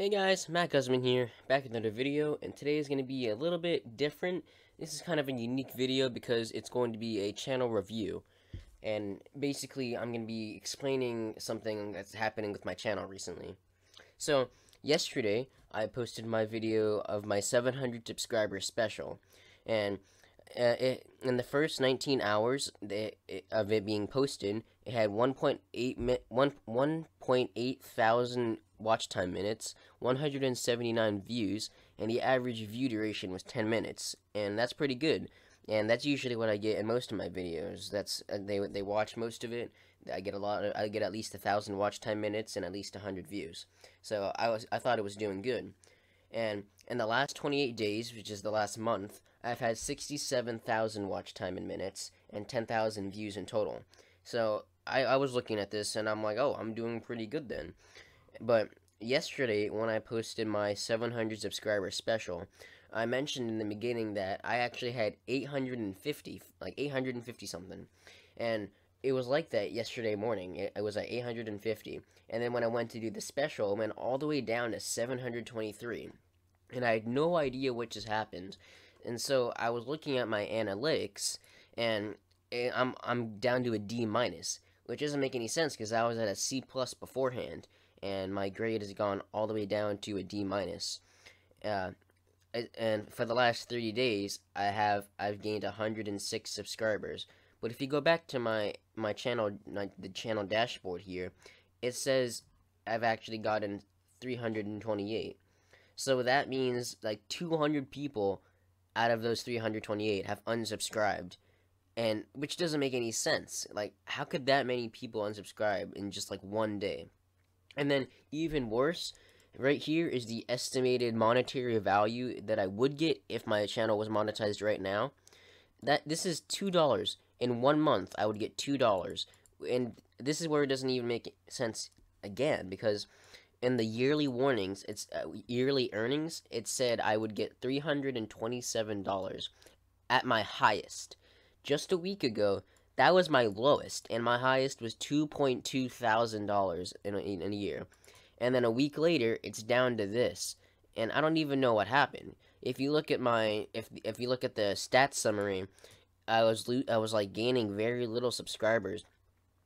Hey guys, Matt Guzman here, back with another video, and today is going to be a little bit different. This is kind of a unique video because it's going to be a channel review, and basically I'm going to be explaining something that's happening with my channel recently. So, yesterday, I posted my video of my 700 subscriber special, and in the first 19 hours of it being posted, it had 1.8 thousand watch time minutes, 179 views, and the average view duration was 10 minutes, and that's pretty good. And that's usually what I get in most of my videos. That's they watch most of it. I get at least 1,000 watch time minutes and at least 100 views. So I thought it was doing good. And in the last 28 days, which is the last month, I've had 67,000 watch time in minutes and 10,000 views in total. So I was looking at this and I'm like, oh, I'm doing pretty good then. But yesterday, when I posted my 700 subscriber special, I mentioned in the beginning that I actually had 850, like 850 something. And it was like that yesterday morning. It was at 850. And then when I went to do the special, it went all the way down to 723. And I had no idea what just happened. And so I was looking at my analytics, and I'm down to a D minus, which doesn't make any sense because I was at a C plus beforehand, and my grade has gone all the way down to a D minus. And for the last 30 days, I've gained 106 subscribers. But if you go back to my channel, the channel dashboard here, it says I've actually gotten 328. So that means like 200 people out of those 328 have unsubscribed, and which doesn't make any sense. Like, how could that many people unsubscribe in just like one day? And then even worse, right here is the estimated monetary value that I would get if my channel was monetized right now. This is $2. In 1 month, I would get $2. And this is where it doesn't even make sense again, because in the yearly warnings, it's yearly earnings, it said I would get $327 at my highest. Just a week ago, that was my lowest, and my highest was $2.2 thousand in a year. And then a week later, it's down to this, and I don't even know what happened. If you look at if you look at the stats summary, I was like gaining very little subscribers,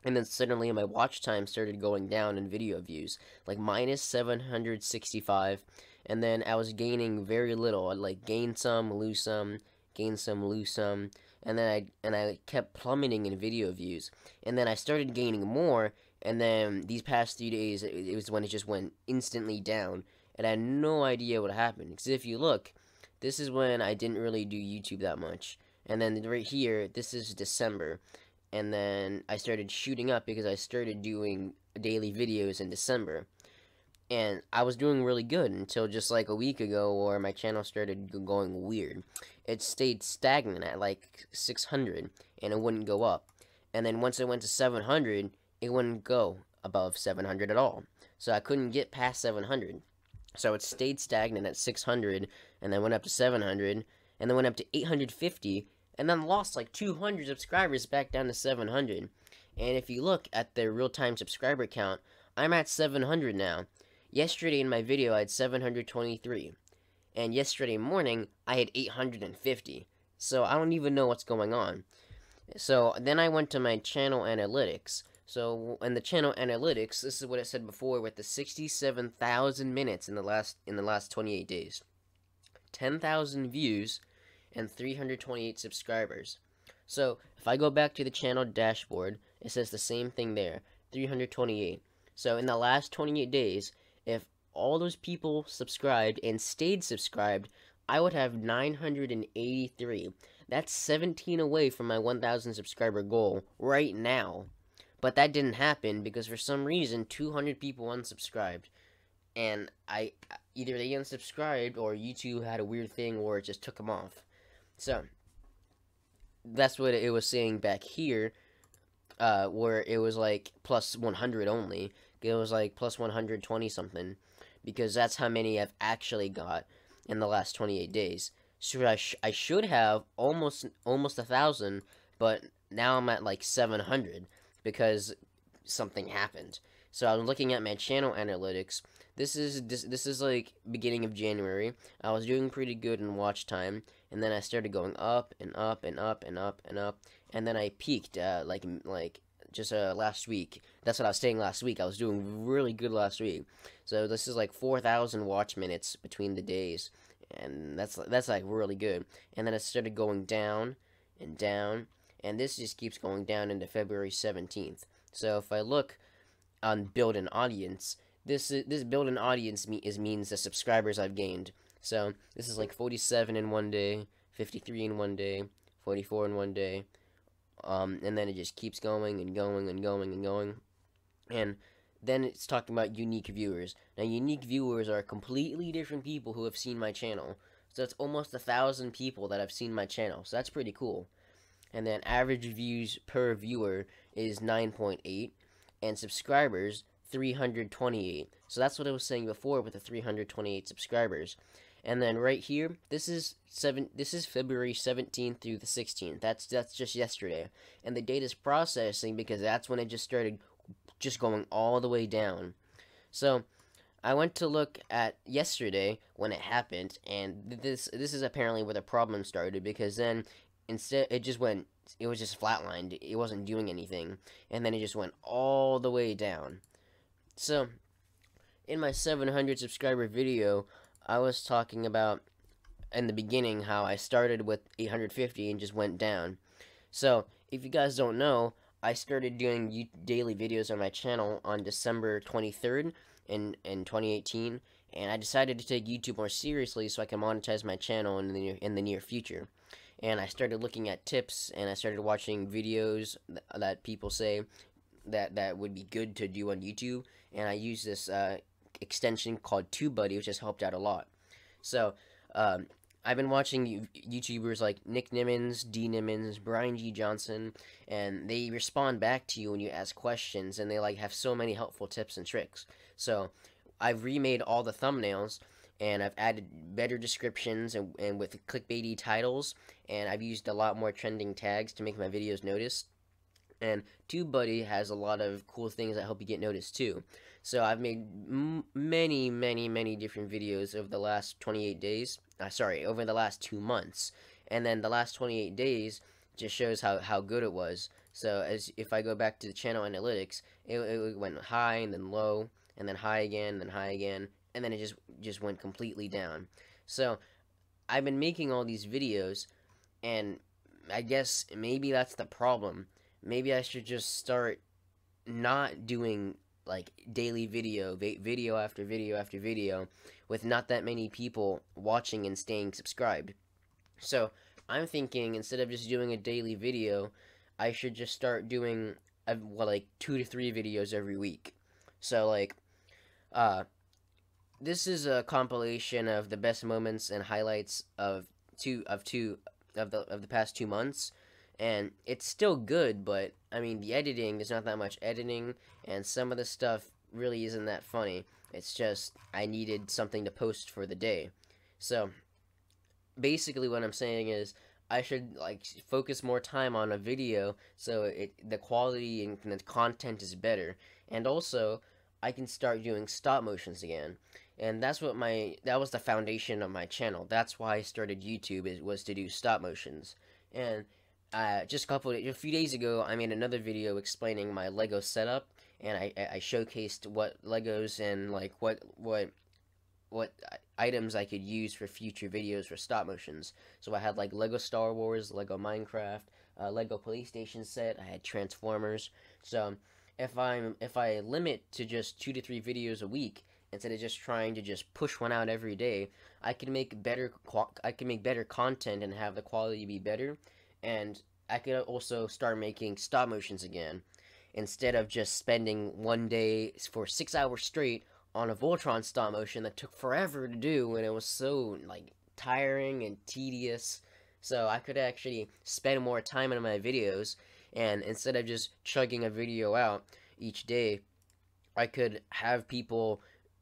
and then suddenly my watch time started going down in video views, like minus 765, and then I was gaining very little. I'd like gain some, lose some, gain some, lose some, and then I kept plummeting in video views, and then I started gaining more, and then these past 3 days, it was when it just went instantly down, and I had no idea what happened, because if you look, this is when I didn't really do YouTube that much. And then right here, this is December. And then I started shooting up because I started doing daily videos in December. And I was doing really good until just like a week ago where my channel started going weird. It stayed stagnant at like 600 and it wouldn't go up. And then once it went to 700, it wouldn't go above 700 at all. So I couldn't get past 700. So it stayed stagnant at 600 and then went up to 700 and then went up to 850. And then lost like 200 subscribers back down to 700. And if you look at the real-time subscriber count, I'm at 700 now. Yesterday in my video, I had 723. And yesterday morning, I had 850. So I don't even know what's going on. So then I went to my channel analytics. So in the channel analytics, this is what it said before with the 67,000 minutes in the last 28 days. 10,000 views and 328 subscribers. So if I go back to the channel dashboard, it says the same thing there, 328. So in the last 28 days, if all those people subscribed and stayed subscribed, I would have 983. That's 17 away from my 1,000 subscriber goal right now. But that didn't happen because for some reason 200 people unsubscribed. And either they unsubscribed or YouTube had a weird thing or it just took them off. So, that's what it was saying back here, where it was like plus 100 only. It was like plus 120 something, because that's how many I've actually got in the last 28 days. So I should have almost 1,000, but now I'm at like 700 because something happened. So I was looking at my channel analytics. This is like beginning of January. I was doing pretty good in watch time, and then I started going up and up and up and up and up, and then I peaked like just last week. That's what I was saying last week. I was doing really good last week. So this is like 4,000 watch minutes between the days, and that's like really good. And then it started going down and down, and this just keeps going down into February 17th. So if I look on build an audience, this build an audience means the subscribers I've gained. So this is like 47 in one day, 53 in one day, 44 in one day, and then it just keeps going and going and going and going, and then it's talking about unique viewers. Now, unique viewers are completely different people who have seen my channel. So it's almost 1,000 people that have seen my channel. So that's pretty cool. And then average views per viewer is 9.8, and subscribers 328. So that's what I was saying before with the 328 subscribers. And then right here, this is February 17th through the 16th. That's just yesterday. And the data's processing because that's when it just started just going all the way down. So I went to look at yesterday when it happened, and this is apparently where the problem started, because then instead it was just flatlined. It wasn't doing anything, and then it just went all the way down. So in my 700 subscriber video, I was talking about in the beginning how I started with 850 and just went down. So if you guys don't know, I started doing daily videos on my channel on December 23rd in 2018, and I decided to take YouTube more seriously so I can monetize my channel in the near future. And I started looking at tips, and I started watching videos that people say that would be good to do on YouTube, and I used this extension called TubeBuddy, which has helped out a lot. So I've been watching YouTubers like Nick Nimmons, D Nimmons, Brian G. Johnson, and they respond back to you when you ask questions, and they like have so many helpful tips and tricks. So I've remade all the thumbnails, and I've added better descriptions and with clickbaity titles, and I've used a lot more trending tags to make my videos noticed. And TubeBuddy has a lot of cool things that help you get noticed too. So I've made many different videos over the last 28 days. Over the last 2 months. And then the last 28 days just shows how good it was. So if I go back to the channel analytics, it went high and then low, and then high again, and then high again, and then it just went completely down. So I've been making all these videos, and I guess maybe that's the problem. Maybe I should just start not doing like daily video after video after video, with not that many people watching and staying subscribed. So I'm thinking, instead of just doing a daily video, I should just start doing like 2 to 3 videos every week. So like this is a compilation of the best moments and highlights of the past 2 months. And it's still good, but, I mean, the editing, there's not that much editing, and some of the stuff really isn't that funny. It's just, I needed something to post for the day. So, basically what I'm saying is, I should, like, focus more time on a video, so the quality and the content is better. And also, I can start doing stop motions again. And that was the foundation of my channel. That's why I started YouTube, was to do stop motions. And just a few days ago, I made another video explaining my Lego setup, and I showcased what Legos and like what items I could use for future videos for stop motions. So I had like Lego Star Wars, Lego Minecraft, Lego PlayStation set. I had Transformers. So if I limit to just 2 to 3 videos a week, instead of just trying to just push one out every day, I can make better content and have the quality be better. And I could also start making stop motions again, instead of just spending one day for 6 hours straight on a Voltron stop motion that took forever to do, and it was so like tiring and tedious. So I could actually spend more time in my videos, and instead of just chugging a video out each day, I could have people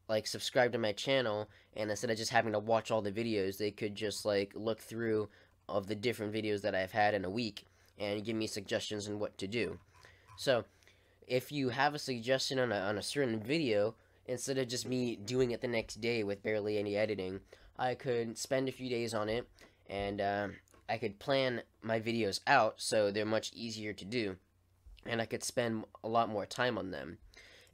like subscribe to my channel, and instead of just having to watch all the videos, they could just like look through of the different videos that I've had in a week and give me suggestions on what to do. So if you have a suggestion on a certain video, instead of just me doing it the next day with barely any editing, I could spend a few days on it, and I could plan my videos out so they're much easier to do, and I could spend a lot more time on them.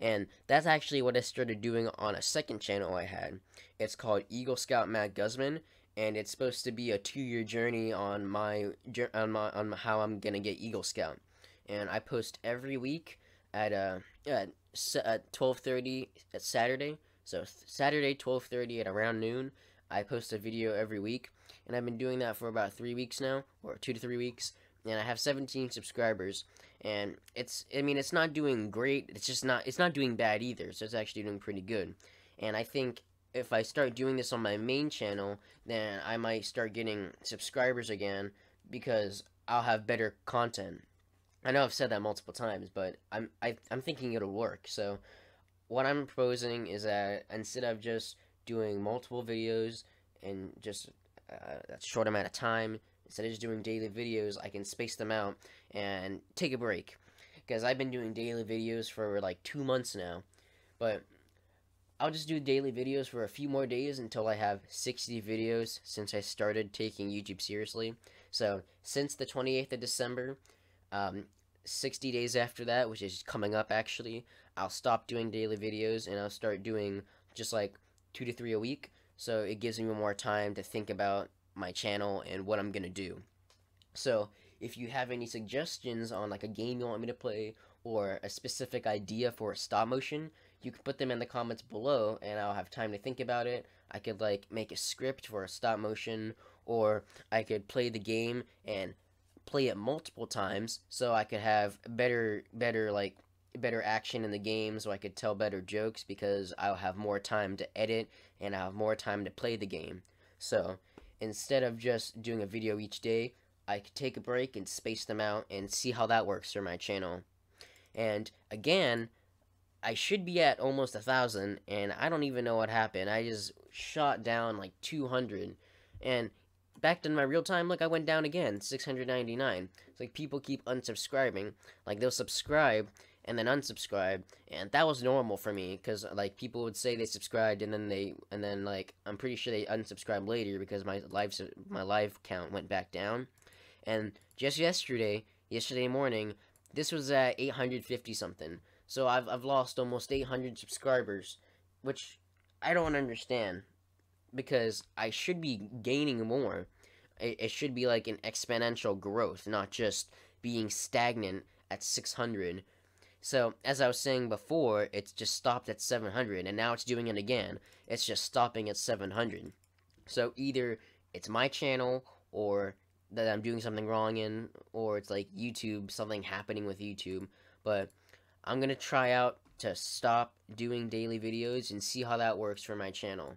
And that's actually what I started doing on a second channel I had. It's called Eagle Scout Matt Guzman, and it's supposed to be a 2-year journey on how I'm gonna get Eagle Scout. And I post every week at 12:30 at Saturday. So Saturday 12:30 at around noon, I post a video every week, and I've been doing that for about 3 weeks now, or 2 to 3 weeks, and I have 17 subscribers. And it's not doing great. It's not doing bad either. So it's actually doing pretty good. And I think if I start doing this on my main channel, then I might start getting subscribers again, because I'll have better content. I know I've said that multiple times, but I'm thinking it'll work. So what I'm proposing is that instead of just doing multiple videos in just a short amount of time, instead of just doing daily videos, I can space them out and take a break. Because I've been doing daily videos for like 2 months now, but I'll just do daily videos for a few more days until I have 60 videos since I started taking YouTube seriously. So since the 28th of December, 60 days after that, which is coming up actually, I'll stop doing daily videos and I'll start doing just like 2 to 3 a week. So it gives me more time to think about my channel and what I'm gonna do. So if you have any suggestions on like a game you want me to play, or a specific idea for a stop motion, you can put them in the comments below and I'll have time to think about it. I could like make a script for a stop motion, or I could play the game and play it multiple times so I could have better action in the game, so I could tell better jokes because I'll have more time to edit and I'll have more time to play the game. So instead of just doing a video each day, I could take a break and space them out and see how that works for my channel. And again, I should be at almost 1,000, and I don't even know what happened. I just shot down like 200, and back to my real time, look, I went down again, 699. It's like people keep unsubscribing. Like, they'll subscribe and then unsubscribe, and that was normal for me, because like people would say they subscribed and then like I'm pretty sure they unsubscribed later because my live count went back down. And just yesterday morning, this was at 850 something. So I've lost almost 800 subscribers, which I don't understand, because I should be gaining more. It should be like an exponential growth, not just being stagnant at 600. So, as I was saying before, it's just stopped at 700, and now it's doing it again. It's just stopping at 700. So, either it's my channel, or that I'm doing something wrong in, or it's like YouTube, something happening with YouTube. But I'm going to try out to stop doing daily videos and see how that works for my channel.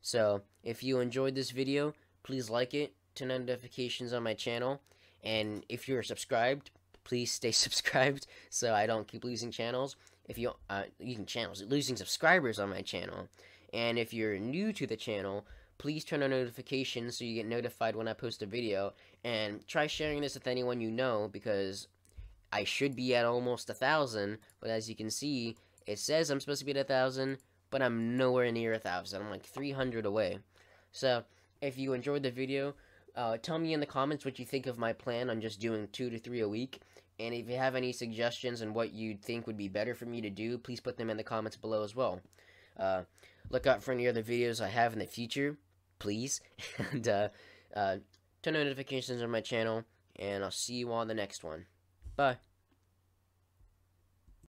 So, if you enjoyed this video, please like it, turn on notifications on my channel, and if you're subscribed, please stay subscribed so I don't keep losing channels. If you losing subscribers on my channel. And if you're new to the channel, please turn on notifications so you get notified when I post a video, and try sharing this with anyone you know, because I should be at almost 1,000, but as you can see, it says I'm supposed to be at 1,000, but I'm nowhere near 1,000. I'm like 300 away. So if you enjoyed the video, tell me in the comments what you think of my plan on just doing 2 to 3 a week. And if you have any suggestions on what you think would be better for me to do, please put them in the comments below as well. Look out for any other videos I have in the future, please. And turn on notifications on my channel, and I'll see you on the next one. Bye.